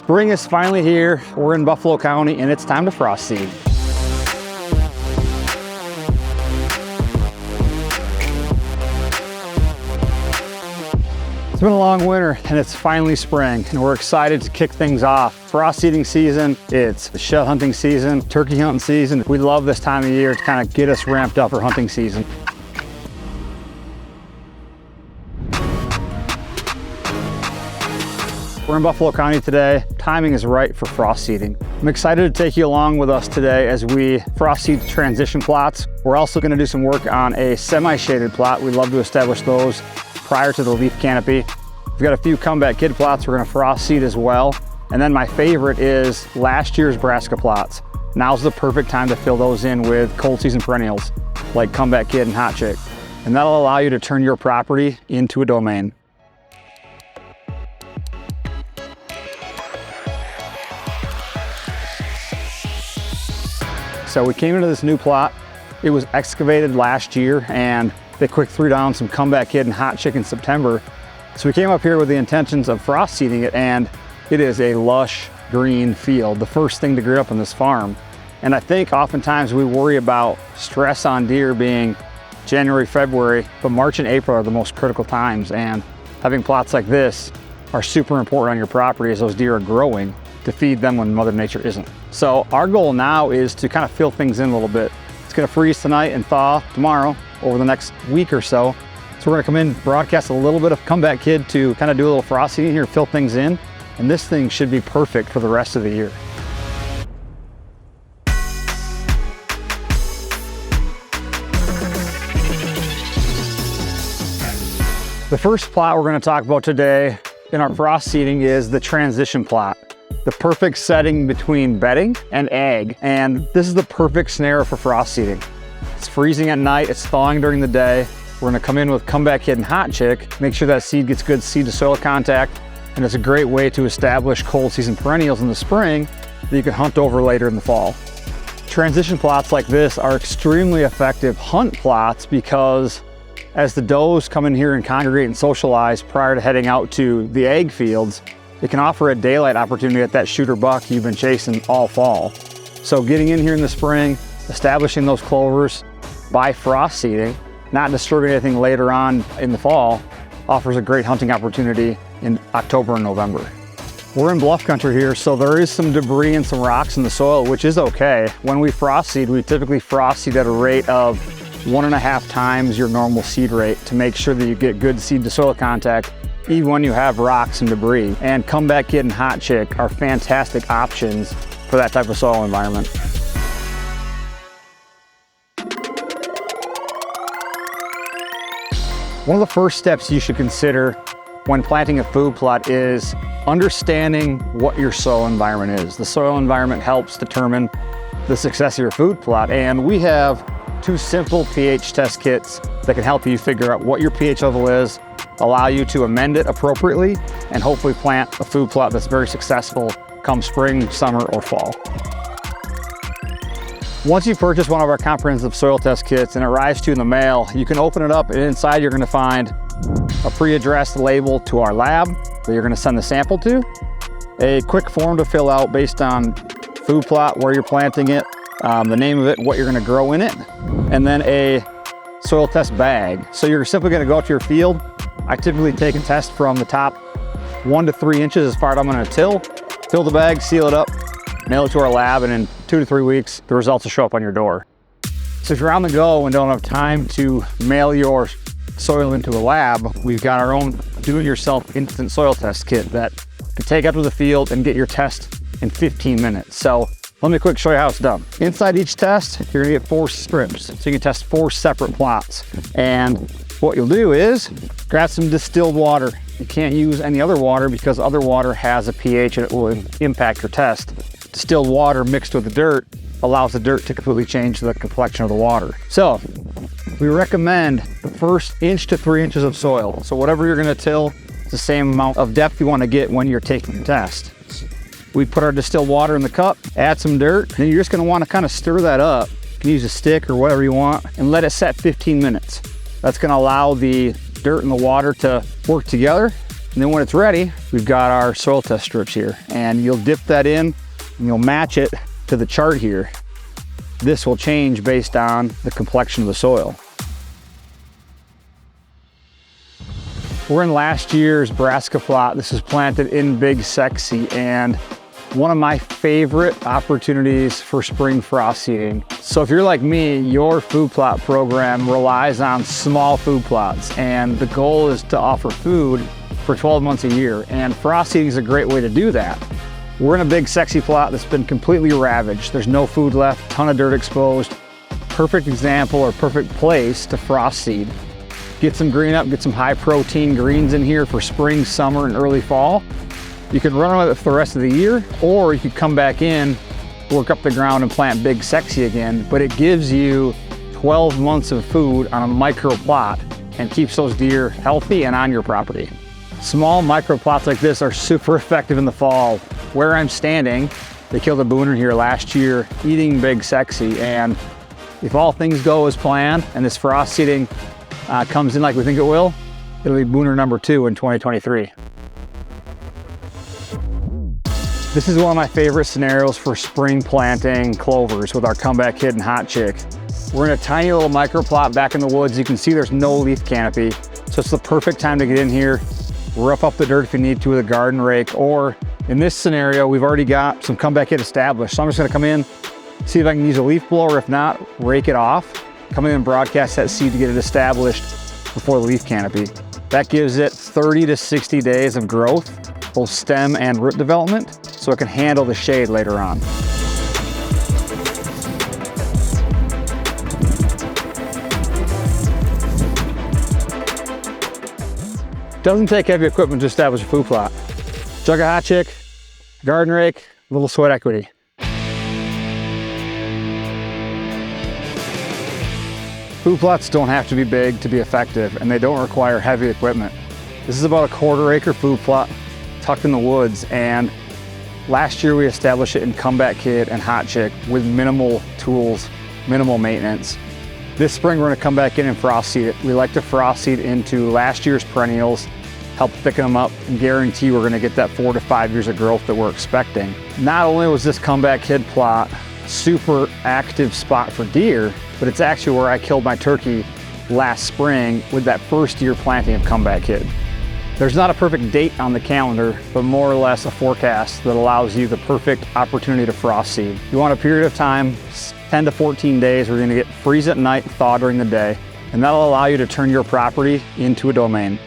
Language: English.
Spring is finally here. We're in Buffalo County and it's time to frost seed. It's been a long winter and it's finally spring and we're excited to kick things off. Frost seeding season, it's the shed hunting season, turkey hunting season. We love this time of year to kind of get us ramped up for hunting season. We're in Buffalo County today. Timing is right for frost seeding. I'm excited to take you along with us today as we frost seed transition plots. We're also going to do some work on a semi-shaded plot. We love to establish those prior to the leaf canopy. We've got a few comeback kid plots we're going to frost seed as well. And then my favorite is last year's brassica plots. Now's the perfect time to fill those in with cold season perennials like comeback kid and hot chick. And that'll allow you to turn your property into a domain. So we came into this new plot. It was excavated last year and they quick threw down some comeback kid and hot chick in September. So we came up here with the intentions of frost seeding it, and it is a lush green field, the first thing to grow up on this farm. And I think oftentimes we worry about stress on deer being January, February, but March and April are the most critical times. And having plots like this are super important on your property as those deer are growing to feed them when Mother Nature isn't. So our goal now is to kind of fill things in a little bit. It's gonna freeze tonight and thaw tomorrow over the next week or so. So we're gonna come in, broadcast a little bit of comeback kid to kind of do a little frost seeding here, fill things in, and this thing should be perfect for the rest of the year. The first plot we're gonna talk about today in our frost seeding is the transition plot. The perfect setting between bedding and ag, and this is the perfect scenario for frost seeding. It's freezing at night, it's thawing during the day. We're gonna come in with comeback kid and hot chick, make sure that seed gets good seed to soil contact, and it's a great way to establish cold season perennials in the spring that you can hunt over later in the fall. Transition plots like this are extremely effective hunt plots because as the does come in here and congregate and socialize prior to heading out to the ag fields, it can offer a daylight opportunity at that shooter buck you've been chasing all fall. So getting in here in the spring, establishing those clovers by frost seeding, not disturbing anything later on in the fall, offers a great hunting opportunity in October and November. We're in bluff country here, so there is some debris and some rocks in the soil, which is okay. When we frost seed, we typically frost seed at a rate of 1.5 times your normal seed rate to make sure that you get good seed to soil contact even when you have rocks and debris. And comeback kid and hot chick are fantastic options for that type of soil environment. One of the first steps you should consider when planting a food plot is understanding what your soil environment is. The soil environment helps determine the success of your food plot, and we have 2 simple pH test kits that can help you figure out what your pH level is, allow you to amend it appropriately, and hopefully plant a food plot that's very successful come spring, summer, or fall. Once you purchase one of our comprehensive soil test kits and it arrives to you in the mail, you can open it up and inside you're going to find a pre-addressed label to our lab that you're going to send the sample to, a quick form to fill out based on food plot, where you're planting it, the name of it, what you're going to grow in it, and then a soil test bag. So you're simply going to go out to your field. I typically take a test from the top 1 to 3 inches as far as I'm going to fill the bag, seal it up, mail it to our lab, and in 2 to 3 weeks, the results will show up on your door. So if you're on the go and don't have time to mail your soil into a lab, we've got our own do-it-yourself instant soil test kit that can take up to the field and get your test in 15 minutes. So let me quick show you how it's done. Inside each test, you're gonna get 4 strips. So you can test 4 separate plots. And what you'll do is grab some distilled water. You can't use any other water because other water has a pH and it will impact your test. Distilled water mixed with the dirt allows the dirt to completely change the complexion of the water. So we recommend the first 1 to 3 inches of soil. So whatever you're gonna till, it's the same amount of depth you wanna get when you're taking the test. We put our distilled water in the cup, add some dirt, and you're just gonna wanna kind of stir that up. You can use a stick or whatever you want and let it set 15 minutes. That's gonna allow the dirt and the water to work together And then when it's ready, we've got our soil test strips here, and you'll dip that in and you'll match it to the chart here. This will change based on the complexion of the soil. We're in last year's brassica plot. This is planted in Big Sexy, and one of my favorite opportunities for spring frost seeding. So if you're like me, your food plot program relies on small food plots, and the goal is to offer food for 12 months a year, and frost seeding is a great way to do that. We're in a Big Sexy plot that's been completely ravaged. There's no food left, ton of dirt exposed. Perfect example or perfect place to frost seed. Get some green up, get some high protein greens in here for spring, summer, and early fall. You can run with it for the rest of the year, or you could come back in, work up the ground and plant Big Sexy again, but it gives you 12 months of food on a micro plot and keeps those deer healthy and on your property. Small micro plots like this are super effective in the fall. Where I'm standing, they killed a booner here last year eating Big Sexy, and if all things go as planned and this frost seeding comes in like we think it will, it'll be booner number 2 in 2023. This is one of my favorite scenarios for spring planting clovers with our comeback kid and hot chick. We're in a tiny little micro plot back in the woods. You can see there's no leaf canopy, so it's the perfect time to get in here, rough up the dirt if you need to with a garden rake, or in this scenario, we've already got some comeback kid established. So I'm just gonna come in, see if I can use a leaf blower. If not, rake it off, come in and broadcast that seed to get it established before the leaf canopy. That gives it 30 to 60 days of growth, both stem and root development, so it can handle the shade later on. Doesn't take heavy equipment to establish a food plot. Jug of hot chick, garden rake, a little sweat equity. Food plots don't have to be big to be effective, and they don't require heavy equipment. This is about a 1/4 acre food plot tucked in the woods, and last year we established it in comeback kid and hot chick with minimal tools, minimal maintenance. This spring we're gonna come back in and frost seed it. We like to frost seed into last year's perennials, help thicken them up, and guarantee we're gonna get that 4 to 5 years of growth that we're expecting. Not only was this comeback kid plot a super active spot for deer, but it's actually where I killed my turkey last spring with that first year planting of comeback kid. There's not a perfect date on the calendar, but more or less a forecast that allows you the perfect opportunity to frost seed. You want a period of time, 10 to 14 days, where you're gonna get freeze at night, thaw during the day, and that'll allow you to turn your property into a domain.